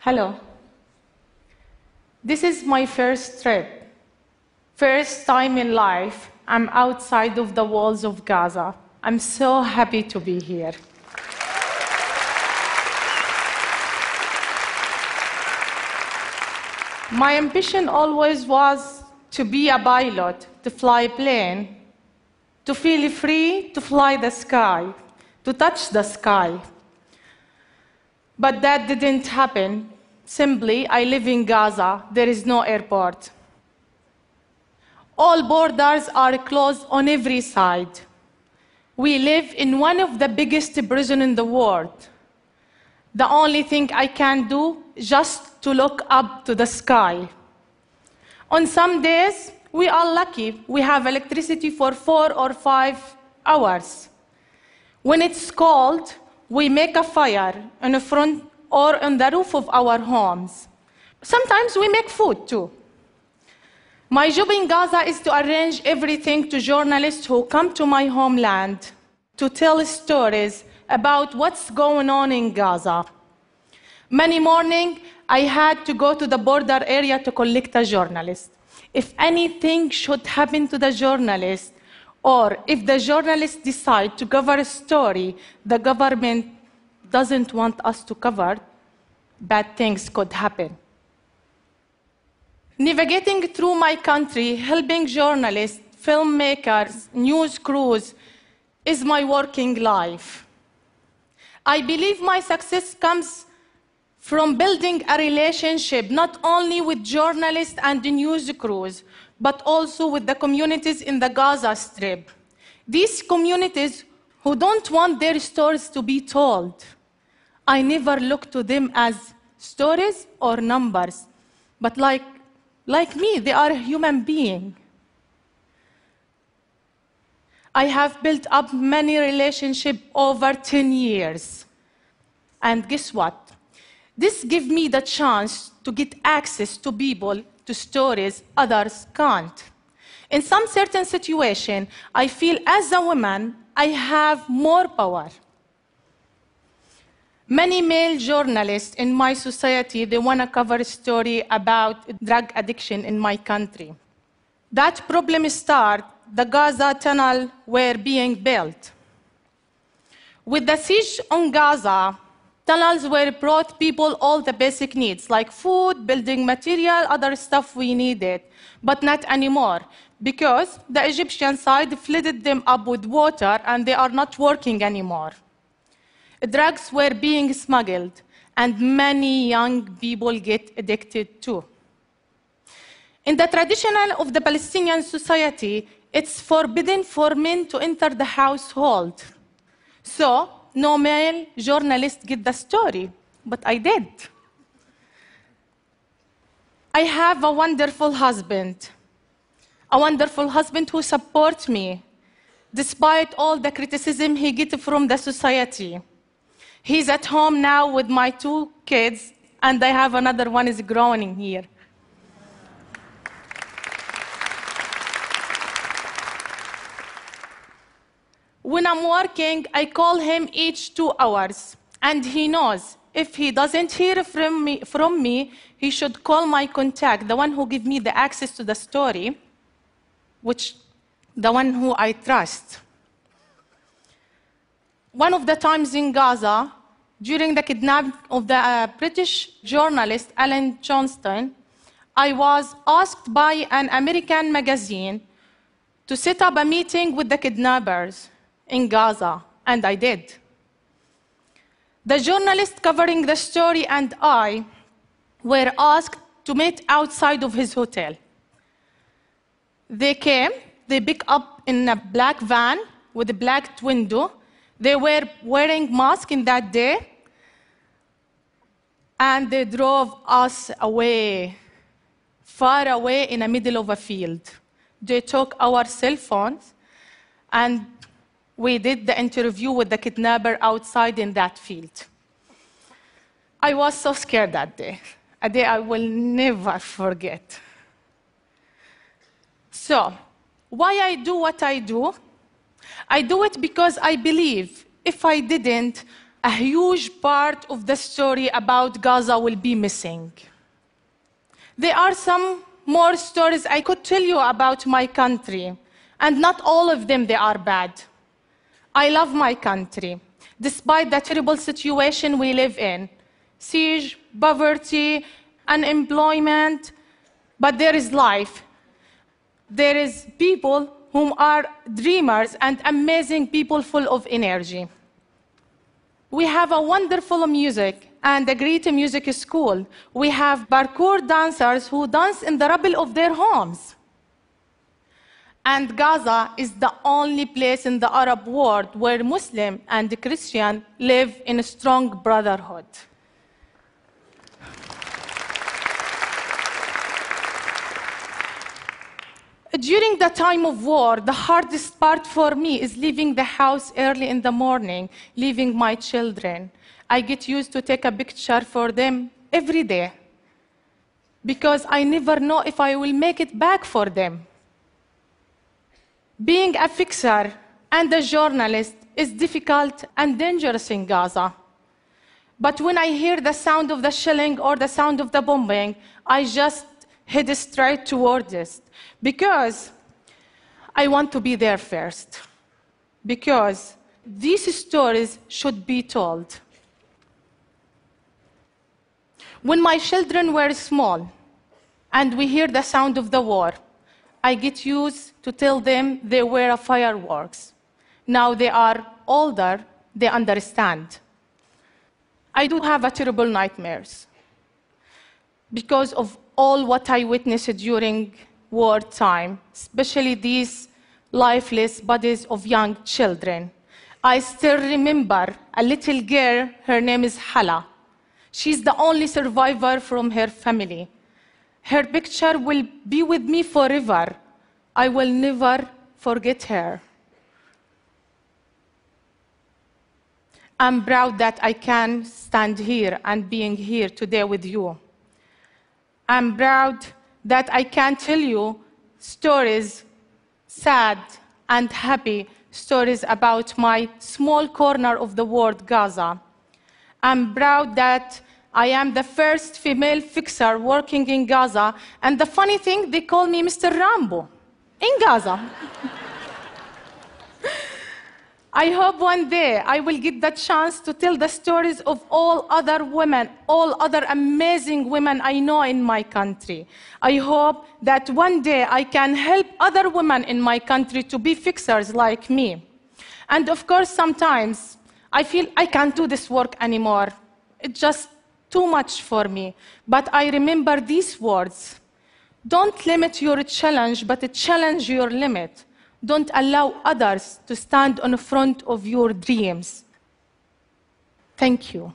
Hello. This is my first trip. First time in life, I'm outside of the walls of Gaza. I'm so happy to be here. My ambition always was to be a pilot, to fly a plane, to feel free to fly the sky, to touch the sky. But that didn't happen. Simply, I live in Gaza. There is no airport. All borders are closed on every side. We live in one of the biggest prisons in the world. The only thing I can do is just to look up to the sky. On some days, we are lucky. We have electricity for 4 or 5 hours. When it's cold, we make a fire in the front or on the roof of our homes. Sometimes we make food too. My job in Gaza is to arrange everything to journalists who come to my homeland to tell stories about what's going on in Gaza. Many mornings, I had to go to the border area to collect a journalist. If anything should happen to the journalist, or if the journalists decide to cover a story the government doesn't want us to cover, bad things could happen. Navigating through my country, helping journalists, filmmakers, news crews, is my working life. I believe my success comes from building a relationship not only with journalists and the news crews, but also with the communities in the Gaza Strip. These communities who don't want their stories to be told. I never look to them as stories or numbers, but like me, they are a human being. I have built up many relationships over 10 years. And guess what? This gives me the chance to get access to people, to stories others can't. In some certain situation, I feel as a woman, I have more power. Many male journalists in my society, they want to cover a story about drug addiction in my country. That problem started, the Gaza tunnel were being built. With the siege on Gaza, tunnels were brought people all the basic needs, like food, building material, other stuff we needed, but not anymore, because the Egyptian side flooded them up with water and they are not working anymore. Drugs were being smuggled, and many young people get addicted too. In the tradition of the Palestinian society, it's forbidden for men to enter the household. So, no male journalist get the story, but I did. I have a wonderful husband who supports me, despite all the criticism he gets from the society. He's at home now with my 2 kids, and I have another one is growing here. When I'm working, I call him each 2 hours, and he knows if he doesn't hear from me, he should call my contact, the one who gives me the access to the story, the one who I trust. One of the times in Gaza, during the kidnapping of the British journalist Alan Johnston, I was asked by an American magazine to set up a meeting with the kidnappers in Gaza, and I did. The journalist covering the story and I were asked to meet outside of his hotel. They came, they picked up in a black van with a black window. They were wearing masks in that day, and they drove us away, far away in the middle of a field. They took our cell phones, and we did the interview with the kidnapper outside in that field. I was so scared that day, a day I will never forget. So, why I do what I do? I do it because I believe if I didn't, a huge part of the story about Gaza will be missing. There are some more stories I could tell you about my country, and not all of them they are bad. I love my country, despite the terrible situation we live in, siege, poverty, unemployment, but there is life. There is people whom are dreamers and amazing people full of energy. We have a wonderful music and a great music school. We have parkour dancers who dance in the rubble of their homes. And Gaza is the only place in the Arab world where Muslim and Christian live in a strong brotherhood. During the time of war, the hardest part for me is leaving the house early in the morning, leaving my children. I get used to take a picture for them every day because I never know if I will make it back for them. Being a fixer and a journalist is difficult and dangerous in Gaza. But when I hear the sound of the shelling or the sound of the bombing, I just head straight towards it because I want to be there first. Because these stories should be told. When my children were small and we hear the sound of the war, I get used to tell them they were fireworks. Now they are older, they understand. I do have terrible nightmares because of all what I witnessed during wartime, especially these lifeless bodies of young children. I still remember a little girl, her name is Hala. She's the only survivor from her family. Her picture will be with me forever. I will never forget her. I'm proud that I can stand here and being here today with you. I'm proud that I can tell you stories, sad and happy stories about my small corner of the world, Gaza. I'm proud that I am the first female fixer working in Gaza, and the funny thing, they call me Mr. Rambo in Gaza. I hope one day I will get the chance to tell the stories of all other women, all other amazing women I know in my country. I hope that one day I can help other women in my country to be fixers like me. And of course, sometimes I feel I can't do this work anymore. It's just too much for me. But I remember these words. Don't limit your challenge, but challenge your limit. Don't allow others to stand in front of your dreams. Thank you.